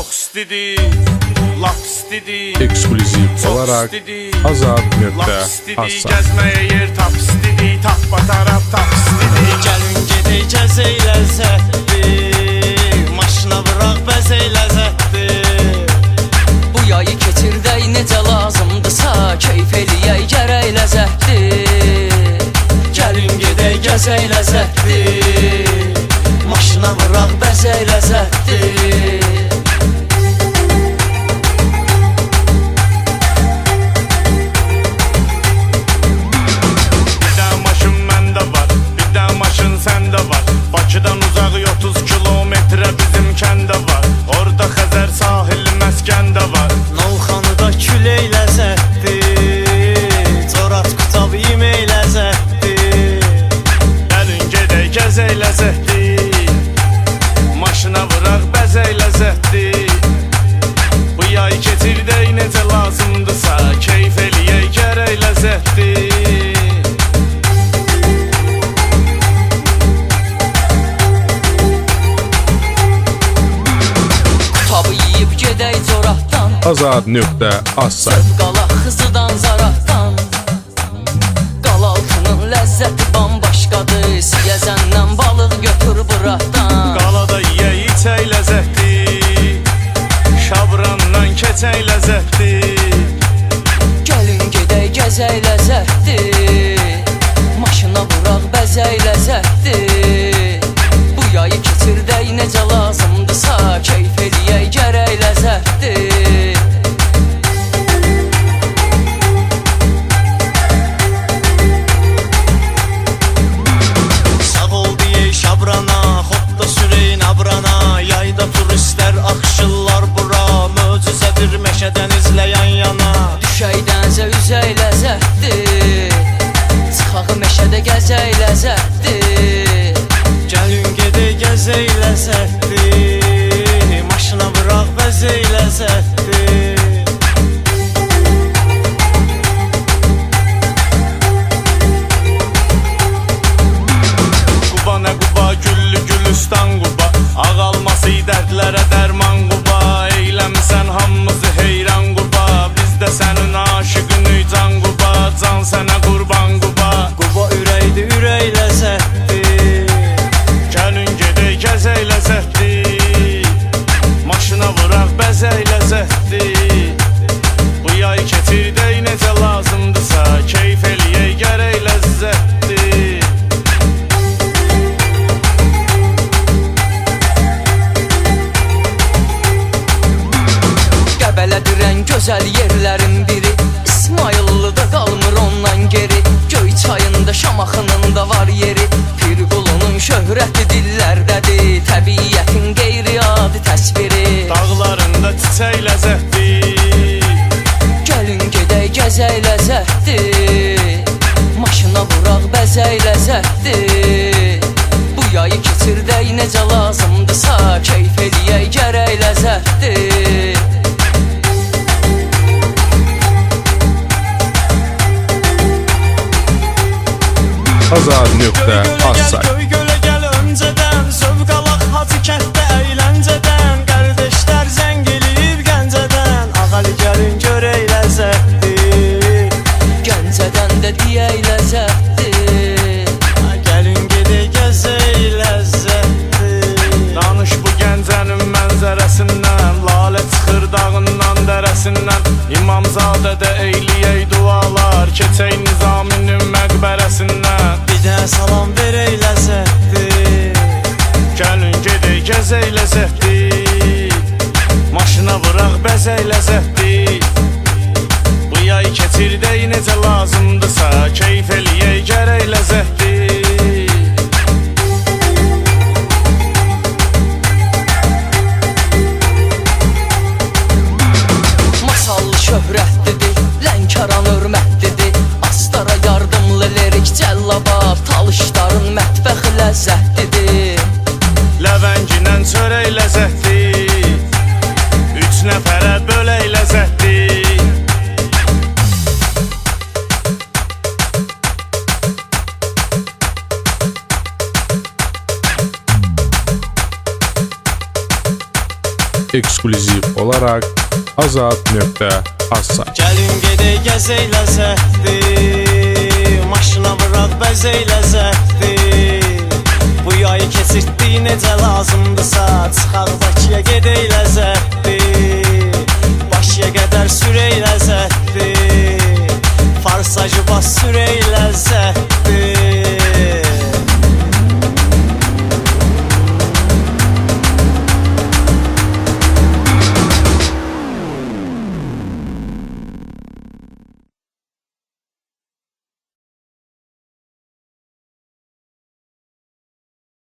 Çox istidir, lap istidir. Ekskluziv olaraq Azad.az Gəzməyə yer tap istidir, tap batarab tap istidir. Gəlin gedək gəzək ləzzətdir, maşına vıraq bəzək ləzzətdir. Bu yayı keçirdək necə lazımdırsa, keyf eləyək gərək ləzzətdir. Gəlin gedək gəzək ləzzətdir, maşına vıraq bəzək ləzzətdir. Bakıdan uzaq 30 kilometrə bizim kəndə var. Orada Xəzər sahili məskəndə var. Novxanıda külək ləzzətdir, Corat qutab yemək ləzzətdir. Gəlin gedək gəzək ləzzətdir, maşına vıraq bəzək ləzzətdir. Bu yay keçirdək necə lazımdırsa, keyf eləyək gərək ləzzətdir. Azad.az Qala xızıdan zaratdan, qalaltının ləzzəti bambaşqadır. Siyəzəndən balıq götür buraxdan. Qalada yeyə içək ləzzətdir, şabrandan keçək ləzzətdir. Gəlin gedək gəzək ləzzətdir, maşına vuraq bəzək ləzzətdir. Bu yayı keçirdək necə lazımdırsa, keyf eləyək gərək ləzzətdir. Sağ ol deyək şabrana, xodda sürəyin abrana. Yayda turistlər axşırlar bura, möcüzədir meşədən izləyən yana. Düşək dənizə üzək ləzzətdir, çıxaq meşədə gəzək ləzzətdir. Gəlin gedək gəzək ləzzətdir, maşına vıraq bəzək ləzzətdir. Quba nə Quba, güllü gülüstan Quba, ağ alması dərdlərə dərman Quba. Eyləmisən hamımızı heyran Quba, biz də sənin aşıqını can Quba. Can sənə qurban Quba. Quba ürəkdir, ürək ləzzətdir, Gəlin gedək gəzək ləzzətdir, maşına vıraq bəzək ləzzətdir. Bu yay keçirdək necə lazımdırsa, keyf eləyək gərək ləzzətdir. Qəbələdirən gözəl yerlərin biri, İsmayıllıda qalmır ondan geri. Göy çayında Şamaxınında var yeri, Pirqulunun şöhrəti dillərdədir, təbiyyətin qeyri-adi təsviri. Dağlarında çiçək ləzzətdir, Gəlin gedək gəzək ləzzətdir, maşına vuraq bəzək ləzzətdir. Bu yayı keçirdək necə lazımdırsa, keyf eləyək gərək ləzzətdir. Azad.az Göy gölə gəl öncədən, sövq alaq hacı kənddə əyləncədən. Qardeşlər zəng eləyib Gəncədən, ağalı gəlin görək ləzzətdir. Gəncədən də deyək ləzzətdir, Gəlin gedək gəzək ləzzətdir. danış bu Gəncənin mənzərəsindən, lalə çıxır dağından dərəsindən. İmamzadədə eyləyək dualar, keçək Nizaminin məqbərəsindən. Bir də salam verək ləzzətdir, Gəlin gedək gəzək ləzzətdir, maşına vıraq bəzək ləzzətdir. Bu yay keçirdək necə lazımdırsa, keyf eləyək gərək ləzzətdir. masallı şöhrətlidir, Lənkəran hörmətlidir. Astara yardımlı lirik cəllabab, talışların mətbəxi ləzzətlidir. Ləvəngindən çörək ləzzətdir, 3 nəfərə bölək ləzzətdir. eksklüziv olaraq azad.az. Gəlin gedək gəzək ləzzətdir, maşına vıraq bəzək ləzzətdir. Bu yayı keçirtdik necə lazımdırsa, çıxaq Bakıya gedək ləzzətdir. Bakıya qədər sürək ləzzətdir, farsajı bas sürək ləzzətdir.